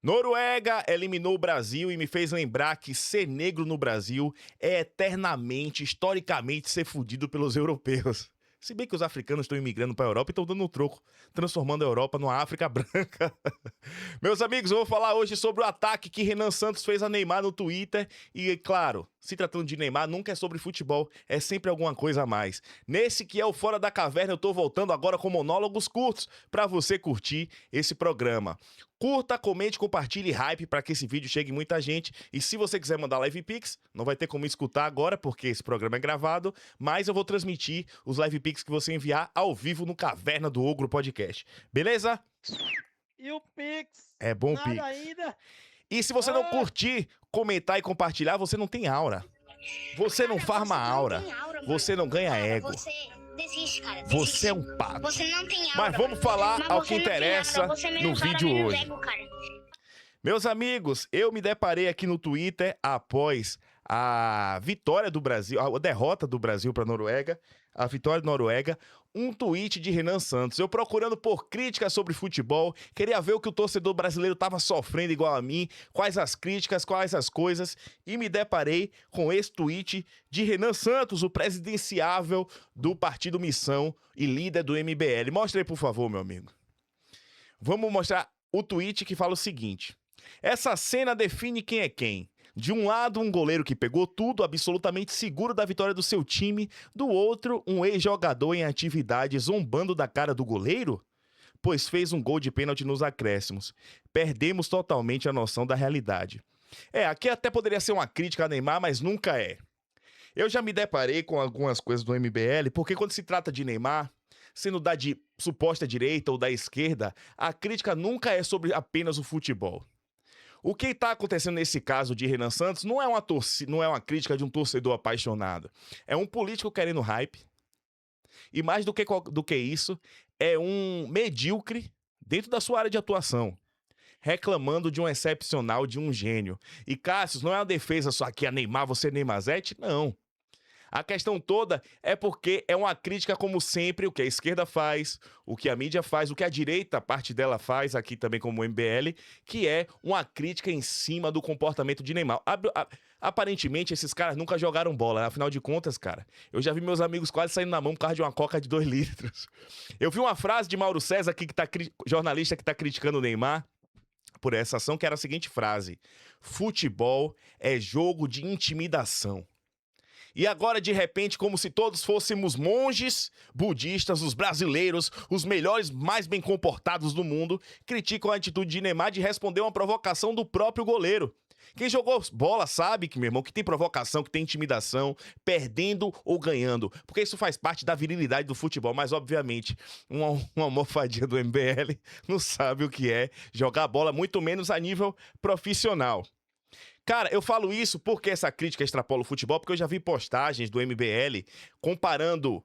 Noruega eliminou o Brasil e me fez lembrar que ser negro no Brasil é eternamente, historicamente, ser fudido pelos europeus. Se bem que os africanos estão imigrando para a Europa e estão dando um troco, transformando a Europa numa África branca. Meus amigos, eu vou falar hoje sobre o ataque que Renan Santos fez a Neymar no Twitter. E, claro, se tratando de Neymar, nunca é sobre futebol, é sempre alguma coisa a mais. Nesse que é o Fora da Caverna, eu tô voltando agora com monólogos curtos para você curtir esse programa. Curta, comente, compartilhe hype para que esse vídeo chegue em muita gente. E se você quiser mandar live pix, não vai ter como escutar agora porque esse programa é gravado, mas eu vou transmitir os live pix que você enviar ao vivo no Caverna do Ogro Podcast. Beleza? E o Pix? É bom Nada Pix. ainda. E se você não curtir, comentar e compartilhar, você não tem aura. Você não farma aura. Você não ganha ego. Você desiste, cara. Você é um pato. Você não tem aura. Mas vamos falar Mas ao você que não tem interessa aura, você é no menos aura, vídeo menos hoje. ego, cara. Meus amigos, eu me deparei aqui no Twitter após a vitória do Brasil, a derrota do Brasil para a Noruega, a vitória da Noruega, um tweet de Renan Santos. Eu procurando por críticas sobre futebol, queria ver o que o torcedor brasileiro estava sofrendo igual a mim, quais as críticas, quais as coisas, e me deparei com esse tweet de Renan Santos, o presidenciável do Partido Missão e líder do MBL. Mostra aí, por favor, meu amigo. Vamos mostrar o tweet que fala o seguinte: essa cena define quem é quem. De um lado, um goleiro que pegou tudo, absolutamente seguro da vitória do seu time. Do outro, um ex-jogador em atividade zombando da cara do goleiro, pois fez um gol de pênalti nos acréscimos. Perdemos totalmente a noção da realidade. Aqui até poderia ser uma crítica a Neymar, mas nunca é. Eu já me deparei com algumas coisas do MBL, porque quando se trata de Neymar, sendo da suposta direita ou da esquerda, a crítica nunca é sobre apenas o futebol. O que está acontecendo nesse caso de Renan Santos não é uma crítica de um torcedor apaixonado. É um político querendo hype. E mais do que isso, é um medíocre dentro da sua área de atuação, reclamando de um excepcional, de um gênio. E, Cássio, não é uma defesa só aqui a Neymar, você é Neymarzete? Não. A questão toda é porque é uma crítica, como sempre, o que a esquerda faz, o que a mídia faz, o que a direita, parte dela faz, aqui também como o MBL, que é uma crítica em cima do comportamento de Neymar. Aparentemente, esses caras nunca jogaram bola, afinal de contas, cara, eu já vi meus amigos quase saindo na mão por causa de uma coca de 2 litros. Eu vi uma frase de Mauro César, aqui, jornalista que tá criticando o Neymar por essa ação, que era a seguinte frase: futebol é jogo de intimidação. E agora, de repente, como se todos fôssemos monges budistas, os brasileiros, os melhores, mais bem comportados do mundo, criticam a atitude de Neymar de responder uma provocação do próprio goleiro. Quem jogou bola sabe que, meu irmão, que tem provocação, que tem intimidação, perdendo ou ganhando, porque isso faz parte da virilidade do futebol, mas, obviamente, uma almofadinha do MBL não sabe o que é jogar bola, muito menos a nível profissional. Cara, eu falo isso porque essa crítica extrapola o futebol, porque eu já vi postagens do MBL comparando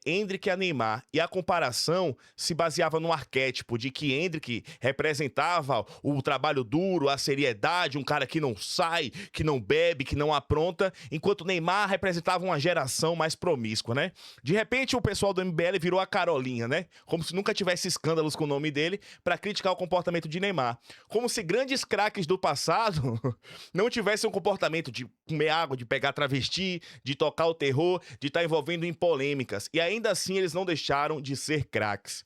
Endrick a Neymar, e a comparação se baseava no arquétipo de que Endrick representava o trabalho duro, a seriedade, um cara que não sai, que não bebe, que não apronta, enquanto Neymar representava uma geração mais promíscua, né? De repente o pessoal do MBL virou a Carolinha, né? Como se nunca tivesse escândalos com o nome dele pra criticar o comportamento de Neymar. Como se grandes craques do passado não tivessem um comportamento de comer água, de pegar travesti, de tocar o terror, de estar envolvendo em polêmicas. E ainda assim eles não deixaram de ser craques.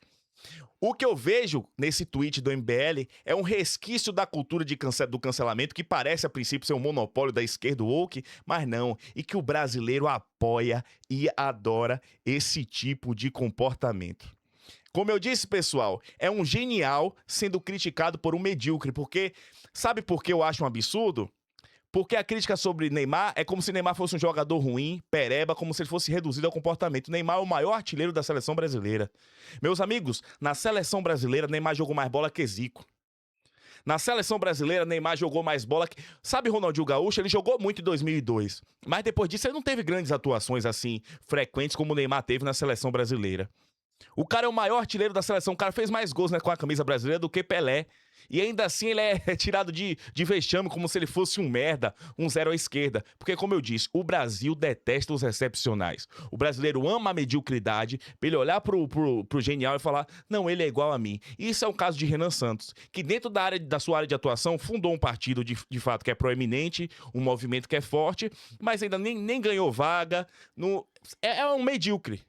O que eu vejo nesse tweet do MBL é um resquício da cultura do cancelamento, que parece a princípio ser um monopólio da esquerda woke, mas não, e que o brasileiro apoia e adora esse tipo de comportamento. Como eu disse, pessoal, é um genial sendo criticado por um medíocre, porque sabe por que eu acho um absurdo? Porque a crítica sobre Neymar é como se Neymar fosse um jogador ruim, pereba, como se ele fosse reduzido ao comportamento. Neymar é o maior artilheiro da seleção brasileira. Meus amigos, na seleção brasileira, Neymar jogou mais bola que Zico. Na seleção brasileira, Neymar jogou mais bola que... Sabe Ronaldinho Gaúcho? Ele jogou muito em 2002. Mas depois disso, ele não teve grandes atuações assim, frequentes, como o Neymar teve na seleção brasileira. O cara é o maior artilheiro da seleção. O cara fez mais gols, né, com a camisa brasileira do que Pelé. E ainda assim ele é tirado de vexame como se ele fosse um merda, um zero à esquerda. Porque, como eu disse, o Brasil detesta os excepcionais. O brasileiro ama a mediocridade, pra ele olhar pro genial e falar, não, ele é igual a mim. E isso é o caso de Renan Santos, que dentro da sua área de atuação fundou um partido de fato que é proeminente, um movimento que é forte, mas ainda nem ganhou vaga. É um medíocre.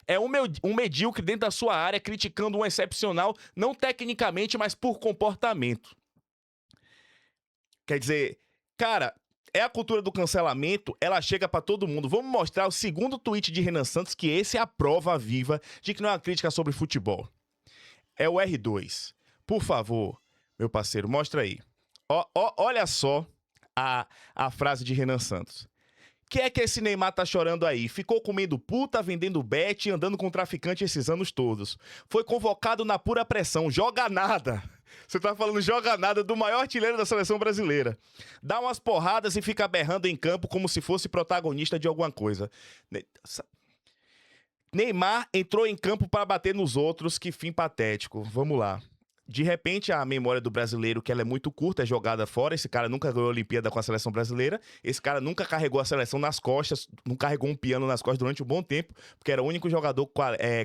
É um medíocre dentro da sua área, criticando um excepcional, não tecnicamente, mas por comportamento. Quer dizer, cara, é a cultura do cancelamento, ela chega pra todo mundo. Vamos mostrar o segundo tweet de Renan Santos, que esse é a prova viva de que não é uma crítica sobre futebol. É o R2. Por favor, meu parceiro, mostra aí. Olha só a frase de Renan Santos. Que é que esse Neymar tá chorando aí? Ficou comendo puta, vendendo bet e andando com traficante esses anos todos. Foi convocado na pura pressão. Joga nada. Você tá falando joga nada do maior artilheiro da seleção brasileira. Dá umas porradas e fica berrando em campo como se fosse protagonista de alguma coisa. Neymar entrou em campo para bater nos outros. Que fim patético. Vamos lá. De repente, a memória do brasileiro, que ela é muito curta, é jogada fora. Esse cara nunca ganhou a Olimpíada com a seleção brasileira. Esse cara nunca carregou a seleção nas costas, não carregou um piano nas costas durante um bom tempo, porque era o único jogador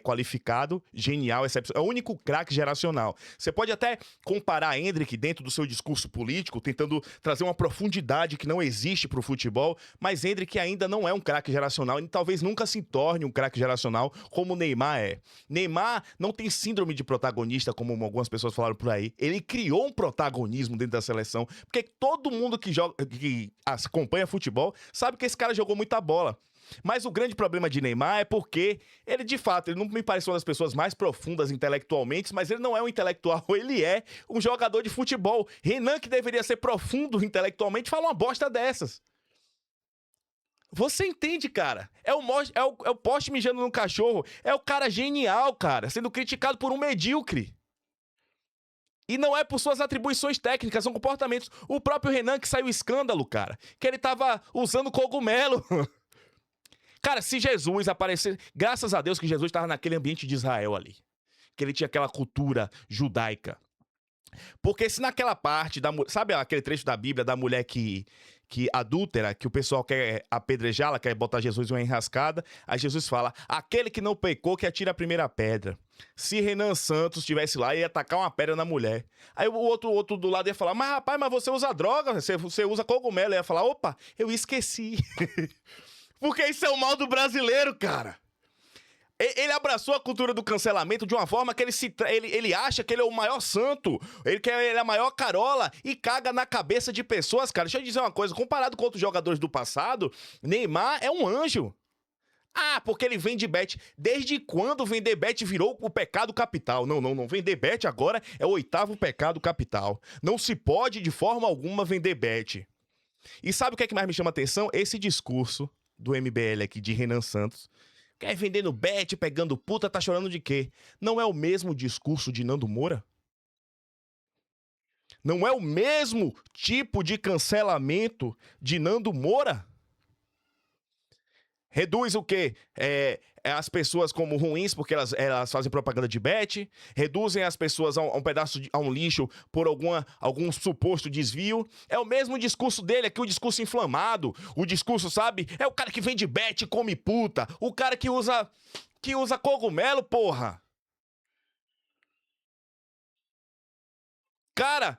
qualificado, genial, excepcional. É o único craque geracional. Você pode até comparar Endrick dentro do seu discurso político, tentando trazer uma profundidade que não existe pro futebol, mas Endrick ainda não é um craque geracional e talvez nunca se torne um craque geracional como o Neymar é. Neymar não tem síndrome de protagonista, como algumas pessoas falaram por aí. Ele criou um protagonismo dentro da seleção, porque todo mundo que acompanha futebol sabe que esse cara jogou muita bola. Mas o grande problema de Neymar é porque ele, de fato, ele não me parece uma das pessoas mais profundas intelectualmente, mas ele não é um intelectual, ele é um jogador de futebol. Renan, que deveria ser profundo intelectualmente, fala uma bosta dessas. Você entende, cara? É o poste mijando no cachorro. É o cara genial, cara, sendo criticado por um medíocre. E não é por suas atribuições técnicas, são comportamentos. O próprio Renan que saiu escândalo, cara, que ele tava usando cogumelo. Cara, se Jesus aparecer... Graças a Deus que Jesus estava naquele ambiente de Israel ali. Que ele tinha aquela cultura judaica. Porque se naquela parte, sabe aquele trecho da Bíblia da mulher que adúltera, que o pessoal quer apedrejá-la, quer botar Jesus em uma enrascada, aí Jesus fala, aquele que não pecou que atira a primeira pedra. Se Renan Santos estivesse lá, ia tacar uma pedra na mulher. Aí o outro do lado ia falar, mas rapaz, mas você usa droga, você usa cogumelo. Ia falar, opa, eu esqueci. Porque isso é o mal do brasileiro, cara. Ele abraçou a cultura do cancelamento de uma forma que ele acha que ele é o maior santo, ele é a maior carola e caga na cabeça de pessoas, cara. Deixa eu dizer uma coisa, comparado com outros jogadores do passado, Neymar é um anjo. Ah, porque ele vende bet. Desde quando vender bet virou o pecado capital? Não. Vender bet agora é o 8º pecado capital. Não se pode de forma alguma vender bet. E sabe o que é que mais me chama atenção? Esse discurso do MBL aqui de Renan Santos. Quer vendendo bet, pegando puta, tá chorando de quê? Não é o mesmo discurso de Nando Moura? Não é o mesmo tipo de cancelamento de Nando Moura? Reduz o quê? As pessoas como ruins porque elas fazem propaganda de bet, reduzem as pessoas a um pedaço, a um lixo por algum suposto desvio. É o mesmo discurso dele aqui, o discurso inflamado, o discurso, sabe? É o cara que vende bet e come puta, o cara que usa cogumelo, porra. Cara,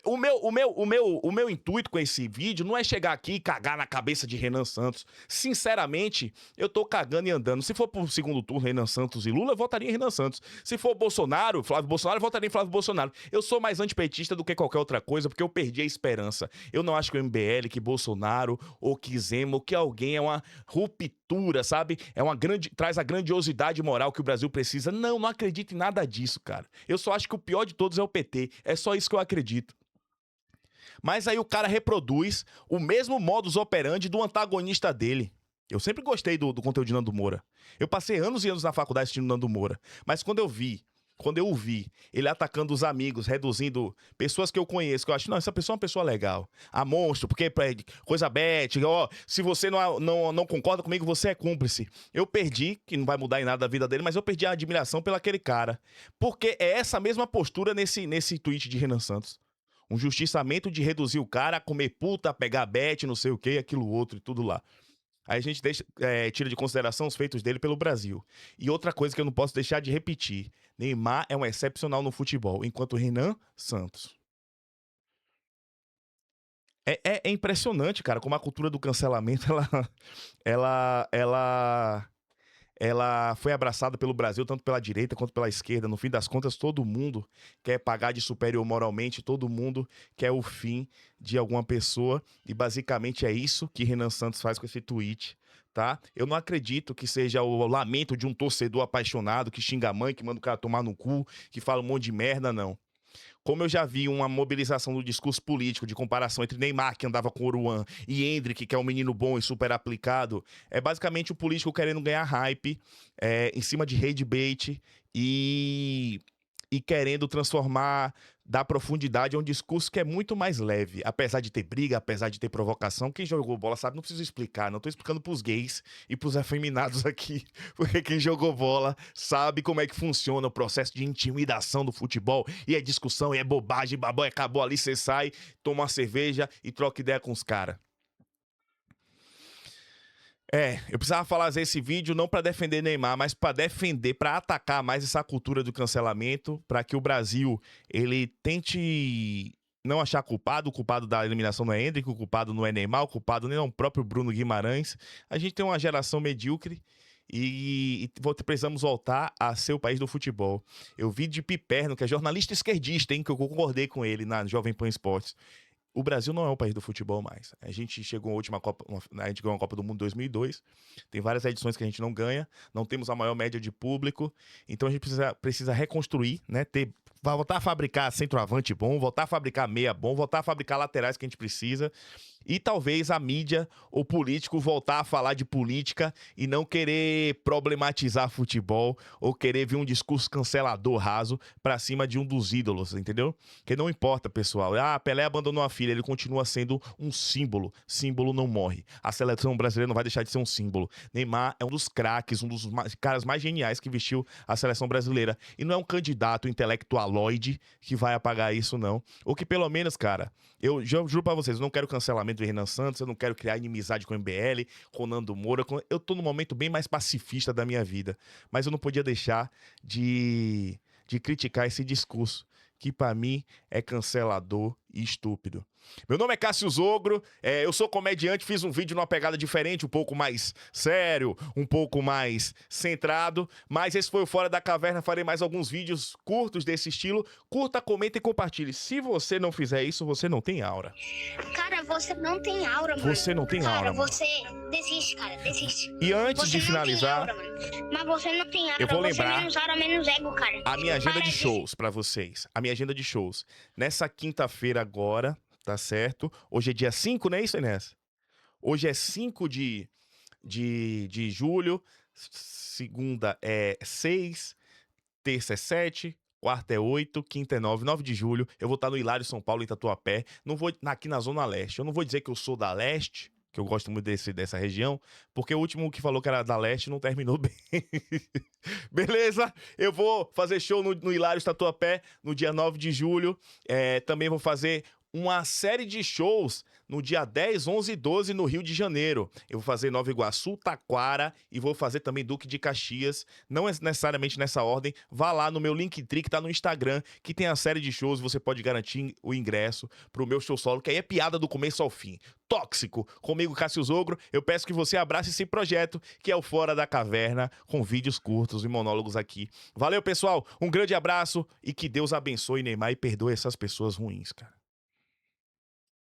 o meu intuito com esse vídeo não é chegar aqui e cagar na cabeça de Renan Santos. Sinceramente, eu tô cagando e andando. Se for pro segundo turno, Renan Santos e Lula, eu votaria em Renan Santos. Se for Bolsonaro, Flávio Bolsonaro, eu votaria em Flávio Bolsonaro. Eu sou mais antipetista do que qualquer outra coisa, porque eu perdi a esperança. Eu não acho que o MBL, que Bolsonaro, ou que Zema, ou que alguém é uma ruptura, sabe? Traz a grandiosidade moral que o Brasil precisa. Não acredito em nada disso, cara. Eu só acho que o pior de todos é o PT. É só isso que eu acredito. Mas aí o cara reproduz o mesmo modus operandi do antagonista dele. Eu sempre gostei do conteúdo de Nando Moura. Eu passei anos e anos na faculdade assistindo Nando Moura. Mas quando eu vi quando eu o vi, ele atacando os amigos, reduzindo pessoas que eu conheço, que eu acho, não, essa pessoa é uma pessoa legal. A monstro, porque coisa bete, ó, se você não concorda comigo, você é cúmplice. Eu perdi, que não vai mudar em nada da vida dele, mas eu perdi a admiração pelo aquele cara. Porque é essa mesma postura nesse tweet de Renan Santos. Um justiçamento de reduzir o cara a comer puta, a pegar bet, não sei o que, aquilo outro e tudo lá. Aí a gente tira de consideração os feitos dele pelo Brasil. E outra coisa que eu não posso deixar de repetir: Neymar é um excepcional no futebol, enquanto Renan Santos. É impressionante, cara, como a cultura do cancelamento ela foi abraçada pelo Brasil, tanto pela direita quanto pela esquerda. No fim das contas, todo mundo quer pagar de superior moralmente, todo mundo quer o fim de alguma pessoa. E basicamente é isso que Renan Santos faz com esse tweet, tá? Eu não acredito que seja o lamento de um torcedor apaixonado que xinga a mãe, que manda o cara tomar no cu, que fala um monte de merda, não. Como eu já vi uma mobilização do discurso político de comparação entre Neymar, que andava com Oruan, e Endrick, que é um menino bom e super aplicado, é basicamente o político querendo ganhar hype em cima de hate bait e querendo transformar, dar profundidade a um discurso que é muito mais leve. Apesar de ter briga, apesar de ter provocação, quem jogou bola sabe, não preciso explicar, não tô explicando pros gays e pros afeminados aqui, porque quem jogou bola sabe como é que funciona o processo de intimidação do futebol, e é discussão, e é bobagem, babão, acabou ali, você sai, toma uma cerveja e troca ideia com os caras. Eu precisava fazer esse vídeo não para defender Neymar, mas para defender, para atacar mais essa cultura do cancelamento, para que o Brasil ele tente não achar culpado. O culpado da eliminação não é Endrick, o culpado não é Neymar, o culpado nem é o próprio Bruno Guimarães. A gente tem uma geração medíocre e precisamos voltar a ser o país do futebol. Eu vi de Piperno, que é jornalista esquerdista, hein, que eu concordei com ele na Jovem Pan Esportes. O Brasil não é o país do futebol mais. A gente chegou à última Copa, a gente ganhou uma Copa do Mundo em 2002. Tem várias edições que a gente não ganha, não temos a maior média de público. Então a gente precisa reconstruir, né? Voltar a fabricar centroavante bom, voltar a fabricar meia bom, voltar a fabricar laterais que a gente precisa. E talvez a mídia ou político voltar a falar de política e não querer problematizar futebol ou querer vir um discurso cancelador raso pra cima de um dos ídolos, entendeu? Que não importa, pessoal. Pelé abandonou a filha, ele continua sendo um símbolo. Símbolo não morre. A seleção brasileira não vai deixar de ser um símbolo. Neymar é um dos craques, um dos caras mais geniais que vestiu a seleção brasileira. E não é um candidato intelectualoide que vai apagar isso, não. Ou que pelo menos, cara, eu juro pra vocês, eu não quero cancelamento de Renan Santos, eu não quero criar inimizade com o MBL, com o Nando Moura. Eu tô num momento bem mais pacifista da minha vida. Mas eu não podia deixar de criticar esse discurso, que pra mim é cancelador e estúpido. Meu nome é Cássio Zogro, eu sou comediante, fiz um vídeo numa pegada diferente, um pouco mais sério, um pouco mais centrado, mas esse foi o Fora da Caverna. Farei mais alguns vídeos curtos desse estilo. Curta, comenta e compartilhe. Se você não fizer isso, você não tem aura. Cara, você não tem aura, mano. Você não tem aura, Cara, mano. você desiste, cara, desiste. E antes Você de não finalizar, tem aura, mano. Mas você não tem aura. eu vou Você lembrar menos aura, menos ego, cara. a minha agenda Para de shows pra vocês. A minha agenda de shows. Nessa quinta-feira agora, tá certo? Hoje é dia 5, não é isso, Inés? Hoje é 5 de julho, segunda é 6, terça é 7, quarta é 8, quinta é 9 de julho. Eu vou estar no Hilário, São Paulo, em Tatuapé. Não vou aqui na Zona Leste. Eu não vou dizer que eu sou da Leste, que eu gosto muito dessa região, porque o último que falou que era da Leste não terminou bem. Beleza? Eu vou fazer show no Hilário Tatuapé no dia 9 de julho. Também vou fazer uma série de shows no dia 10, 11 e 12 no Rio de Janeiro. Eu vou fazer Nova Iguaçu, Taquara e vou fazer também Duque de Caxias. Não é necessariamente nessa ordem. Vá lá no meu Linktree que tá no Instagram, que tem a série de shows. Você pode garantir o ingresso pro meu show solo, que aí é piada do começo ao fim. Tóxico. Comigo, Cássio Zogro. Eu peço que você abrace esse projeto, que é o Fora da Caverna, com vídeos curtos e monólogos aqui. Valeu, pessoal. Um grande abraço e que Deus abençoe Neymar e perdoe essas pessoas ruins, cara.